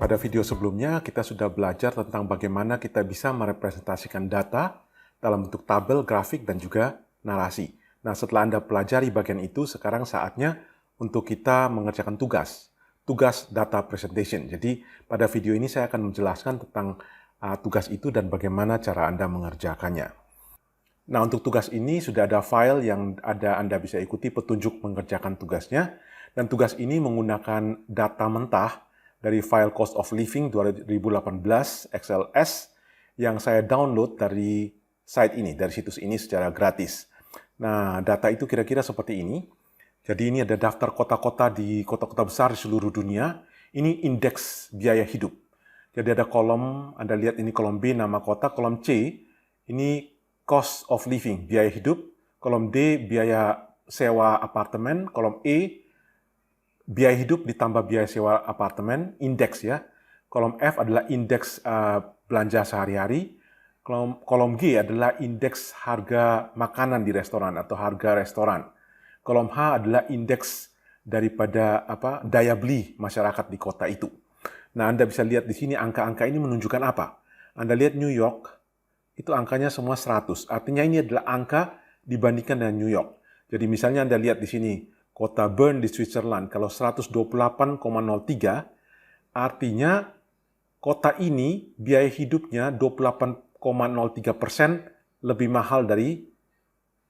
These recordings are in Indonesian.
pada video sebelumnya kita sudah belajar tentang bagaimana kita bisa merepresentasikan data dalam bentuk tabel, grafik, dan juga narasi. Nah, setelah Anda pelajari bagian itu, sekarang saatnya untuk kita mengerjakan tugas data presentation. Jadi, pada video ini saya akan menjelaskan tentang tugas itu dan bagaimana cara Anda mengerjakannya. Nah, untuk tugas ini sudah ada file yang Anda bisa ikuti petunjuk mengerjakan tugasnya, dan tugas ini menggunakan data mentah dari file Cost of Living 2018 XLS yang saya download dari site ini, dari situs ini secara gratis. Nah, data itu kira-kira seperti ini. Jadi ini ada daftar kota-kota di kota-kota besar di seluruh dunia. Ini indeks biaya hidup. Jadi ada kolom, Anda lihat ini kolom B nama kota, kolom C ini cost of living, biaya hidup, kolom D biaya sewa apartemen, kolom E biaya hidup ditambah biaya sewa apartemen, indeks ya. Kolom F adalah indeks belanja sehari-hari. Kolom G adalah indeks harga makanan di restoran atau harga restoran. Kolom H adalah indeks daripada daya beli masyarakat di kota itu. Nah, Anda bisa lihat di sini angka-angka ini menunjukkan apa? Anda lihat New York, itu angkanya semua 100. Artinya ini adalah angka dibandingkan dengan New York. Jadi misalnya Anda lihat di sini, kota Bern di Switzerland, kalau 128,03, artinya kota ini biaya hidupnya 28,03% lebih mahal dari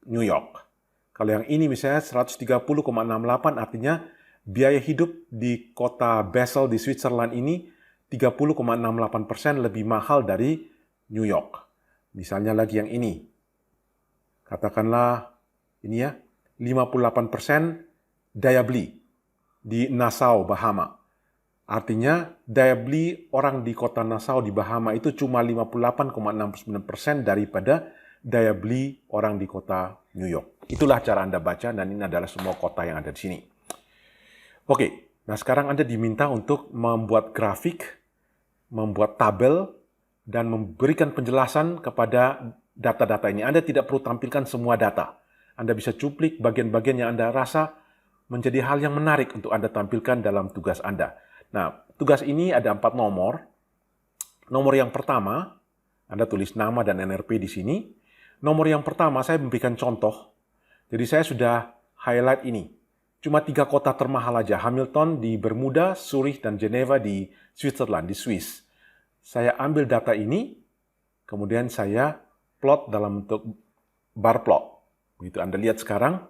New York. Kalau yang ini misalnya 130,68, artinya biaya hidup di kota Basel di Switzerland ini 30,68% lebih mahal dari New York. Misalnya lagi yang ini, katakanlah ini ya, 58% daya beli di Nassau, Bahama. Artinya daya beli orang di kota Nassau di Bahama itu cuma 58,69% daripada daya beli orang di kota New York. Itulah cara Anda baca, dan ini adalah semua kota yang ada di sini. Oke, nah sekarang Anda diminta untuk membuat grafik, membuat tabel, dan memberikan penjelasan kepada data-data ini. Anda tidak perlu tampilkan semua data. Anda bisa cuplik bagian-bagian yang Anda rasa menjadi hal yang menarik untuk Anda tampilkan dalam tugas Anda. Nah, tugas ini ada 4 nomor. Nomor yang pertama, Anda tulis nama dan NRP di sini. Nomor yang pertama, saya memberikan contoh. Jadi saya sudah highlight ini. Cuma 3 kota termahal aja. Hamilton di Bermuda, Zurich, dan Geneva di Switzerland, di Swiss. Saya ambil data ini, kemudian saya plot dalam bentuk bar plot. Begitu Anda lihat sekarang,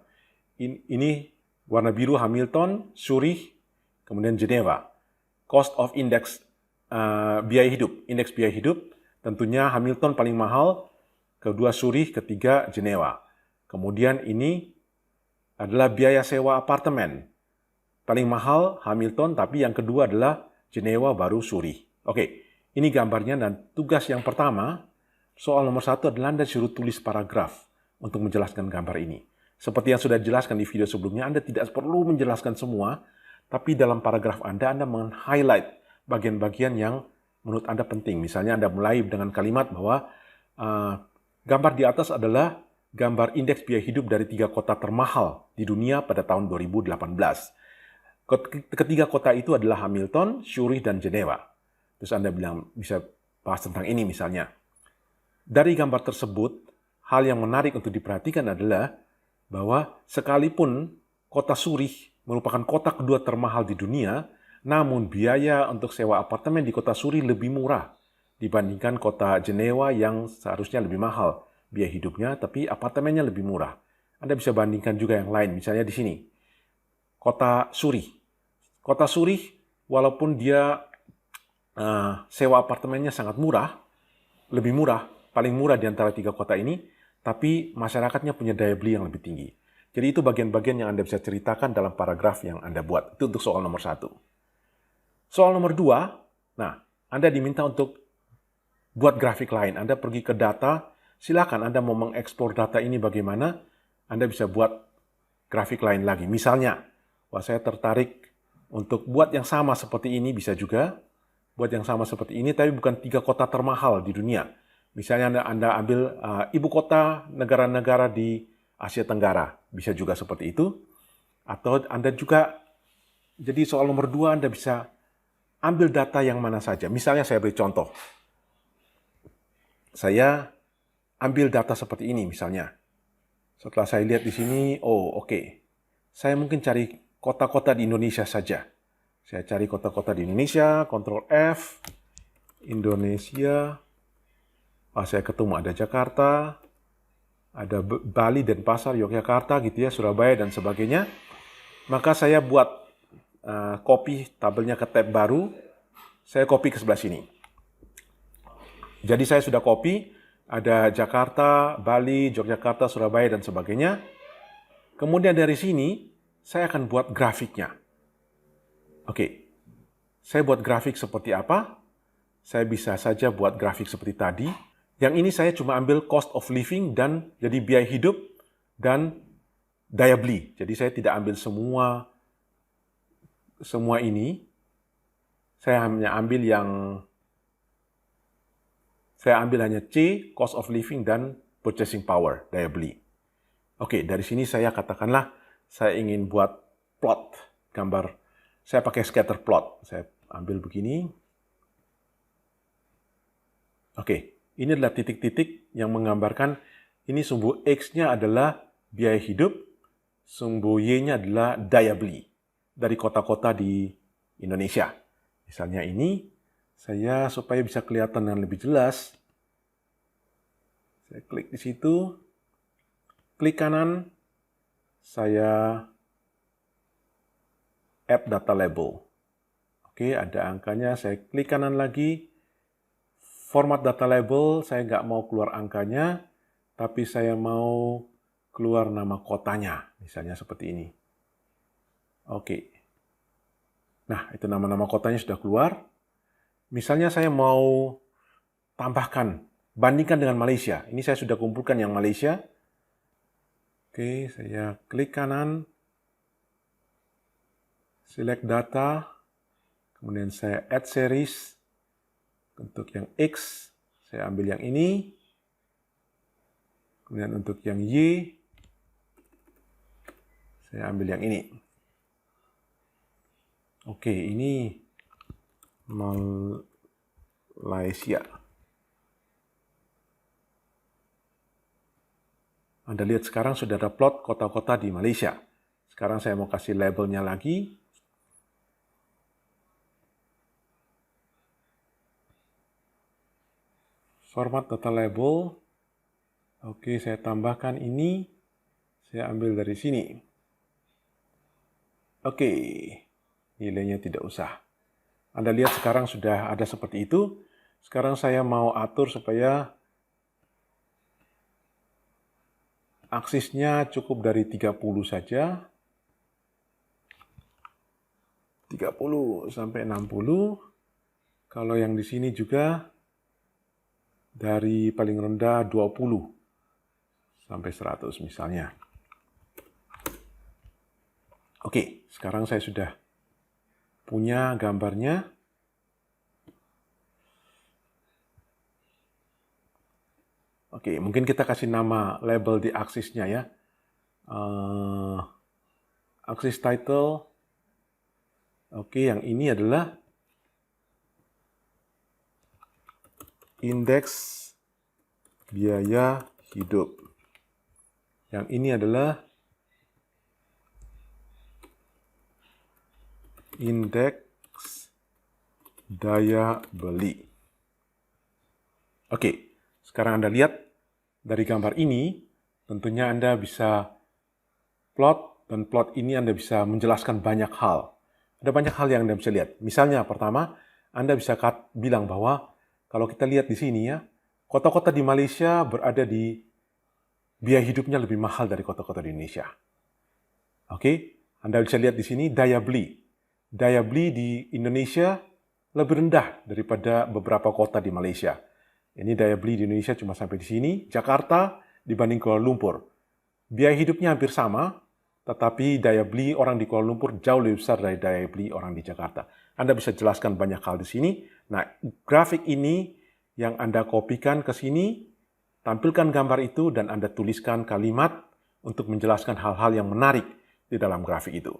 ini warna biru Hamilton, Zurich, kemudian Geneva. Cost of index biaya hidup, indeks biaya hidup, tentunya Hamilton paling mahal, kedua Zurich, ketiga Geneva. Kemudian ini adalah biaya sewa apartemen. Paling mahal Hamilton, tapi yang kedua adalah Geneva, baru Zurich. Oke, ini gambarnya, dan tugas yang pertama, soal nomor 1 adalah Anda disuruh tulis paragraf untuk menjelaskan gambar ini. Seperti yang sudah dijelaskan di video sebelumnya, Anda tidak perlu menjelaskan semua, tapi dalam paragraf Anda meng-highlight bagian-bagian yang menurut Anda penting. Misalnya Anda mulai dengan kalimat bahwa gambar di atas adalah gambar indeks biaya hidup dari 3 kota termahal di dunia pada tahun 2018. Ketiga kota itu adalah Hamilton, Zurich, dan Geneva. Terus Anda bisa bahas tentang ini misalnya. Dari gambar tersebut, hal yang menarik untuk diperhatikan adalah bahwa sekalipun kota Zurich merupakan kota kedua termahal di dunia, namun biaya untuk sewa apartemen di kota Zurich lebih murah dibandingkan kota Geneva yang seharusnya lebih mahal biaya hidupnya, tapi apartemennya lebih murah. Anda bisa bandingkan juga yang lain, misalnya di sini. Kota Zurich. Kota Zurich, walaupun dia sewa apartemennya sangat murah, lebih murah, paling murah di antara 3 kota ini, tapi masyarakatnya punya daya beli yang lebih tinggi. Jadi itu bagian-bagian yang Anda bisa ceritakan dalam paragraf yang Anda buat. Itu untuk soal nomor 1. Soal nomor 2, nah, Anda diminta untuk buat grafik lain. Anda pergi ke data, silakan Anda mau mengeksplor data ini bagaimana, Anda bisa buat grafik lain lagi. Misalnya, wah saya tertarik untuk buat yang sama seperti ini, bisa juga. Buat yang sama seperti ini, tapi bukan 3 kota termahal di dunia. Misalnya Anda ambil ibu kota negara-negara di Asia Tenggara, bisa juga seperti itu. Atau Anda juga, jadi soal nomor 2 Anda bisa ambil data yang mana saja. Misalnya saya beri contoh. Saya ambil data seperti ini misalnya. Setelah saya lihat di sini, oh oke. Saya mungkin cari kota-kota di Indonesia saja. Saya cari kota-kota di Indonesia, Ctrl F, Indonesia. Saya ketemu ada Jakarta, ada Bali, Denpasar, Yogyakarta gitu ya, Surabaya dan sebagainya. Maka saya buat copy tabelnya ke tab baru, saya copy ke sebelah sini. Jadi saya sudah copy, ada Jakarta, Bali, Yogyakarta, Surabaya dan sebagainya. Kemudian dari sini, saya akan buat grafiknya. Oke, saya buat grafik seperti apa? Saya bisa saja buat grafik seperti tadi. Yang ini saya cuma ambil cost of living dan jadi biaya hidup dan daya beli. Jadi saya tidak ambil semua ini. Saya hanya ambil hanya C, cost of living dan purchasing power, daya beli. Oke, dari sini saya katakanlah saya ingin buat plot gambar. Saya pakai scatter plot. Saya ambil begini. Oke, ini adalah titik-titik yang menggambarkan ini sumbu X-nya adalah biaya hidup, sumbu Y-nya adalah daya beli dari kota-kota di Indonesia. Misalnya ini, saya supaya bisa kelihatan dengan lebih jelas, saya klik di situ, klik kanan, saya add data label. Oke, ada angkanya, saya klik kanan lagi, format data label, saya nggak mau keluar angkanya, tapi saya mau keluar nama kotanya, misalnya seperti ini. Oke. Nah, itu nama-nama kotanya sudah keluar. Misalnya saya mau tambahkan, bandingkan dengan Malaysia. Ini saya sudah kumpulkan yang Malaysia. Oke, saya klik kanan, select data, kemudian saya add series. Untuk yang X, saya ambil yang ini. Kemudian untuk yang Y, saya ambil yang ini. Oke, ini Malaysia. Anda lihat sekarang sudah ada plot kota-kota di Malaysia. Sekarang saya mau kasih labelnya lagi. Format data label. Oke, saya tambahkan ini. Saya ambil dari sini. Oke, nilainya tidak usah. Anda lihat sekarang sudah ada seperti itu. Sekarang saya mau atur supaya aksisnya cukup dari 30 saja. 30 sampai 60. Kalau yang di sini juga dari paling rendah 20 sampai 100 misalnya. Oke, sekarang saya sudah punya gambarnya. Oke, mungkin kita kasih nama label di aksisnya ya. Aksis title. Oke, yang ini adalah indeks biaya hidup. Yang ini adalah indeks daya beli. Oke, sekarang Anda lihat dari gambar ini, tentunya Anda bisa plot, dan plot ini Anda bisa menjelaskan banyak hal. Ada banyak hal yang Anda bisa lihat. Misalnya, pertama, Anda bisa bilang bahwa kalau kita lihat di sini ya, kota-kota di Malaysia berada di biaya hidupnya lebih mahal dari kota-kota di Indonesia. Oke, Anda bisa lihat di sini daya beli. Daya beli di Indonesia lebih rendah daripada beberapa kota di Malaysia. Ini daya beli di Indonesia cuma sampai di sini. Jakarta dibanding Kuala Lumpur. Biaya hidupnya hampir sama, tetapi daya beli orang di Kuala Lumpur jauh lebih besar dari daya beli orang di Jakarta. Anda bisa jelaskan banyak hal di sini. Nah, grafik ini yang Anda kopikan ke sini, tampilkan gambar itu dan Anda tuliskan kalimat untuk menjelaskan hal-hal yang menarik di dalam grafik itu.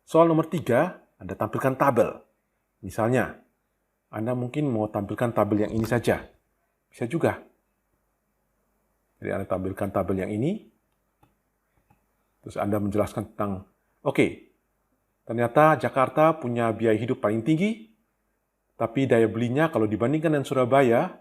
Soal nomor 3, Anda tampilkan tabel. Misalnya, Anda mungkin mau tampilkan tabel yang ini saja. Bisa juga. Jadi Anda tampilkan tabel yang ini, terus Anda menjelaskan tentang, oke, ternyata Jakarta punya biaya hidup paling tinggi, tapi daya belinya kalau dibandingkan dengan Surabaya,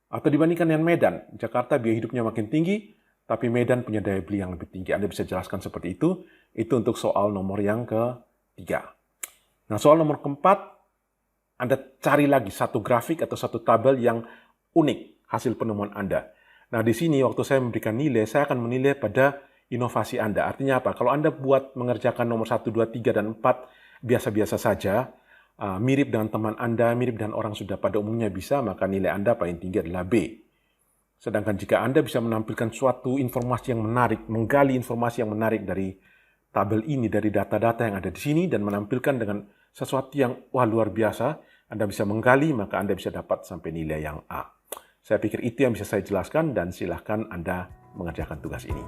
atau dibandingkan dengan Medan, Jakarta biaya hidupnya makin tinggi, tapi Medan punya daya beli yang lebih tinggi. Anda bisa jelaskan seperti itu. Itu untuk soal nomor yang ketiga. Nah, soal nomor keempat, Anda cari lagi satu grafik atau satu tabel yang unik hasil penemuan Anda. Nah, di sini waktu saya memberikan nilai, saya akan menilai pada inovasi Anda. Artinya apa? Kalau Anda buat mengerjakan nomor 1, 2, 3, dan 4 biasa-biasa saja, mirip dengan teman Anda, mirip dengan orang sudah pada umumnya bisa, maka nilai Anda paling tinggi adalah B. Sedangkan jika Anda bisa menampilkan suatu informasi yang menarik, menggali informasi yang menarik dari tabel ini, dari data-data yang ada di sini, dan menampilkan dengan sesuatu yang luar biasa, Anda bisa menggali, maka Anda bisa dapat sampai nilai yang A. Saya pikir itu yang bisa saya jelaskan, dan silahkan Anda mengerjakan tugas ini.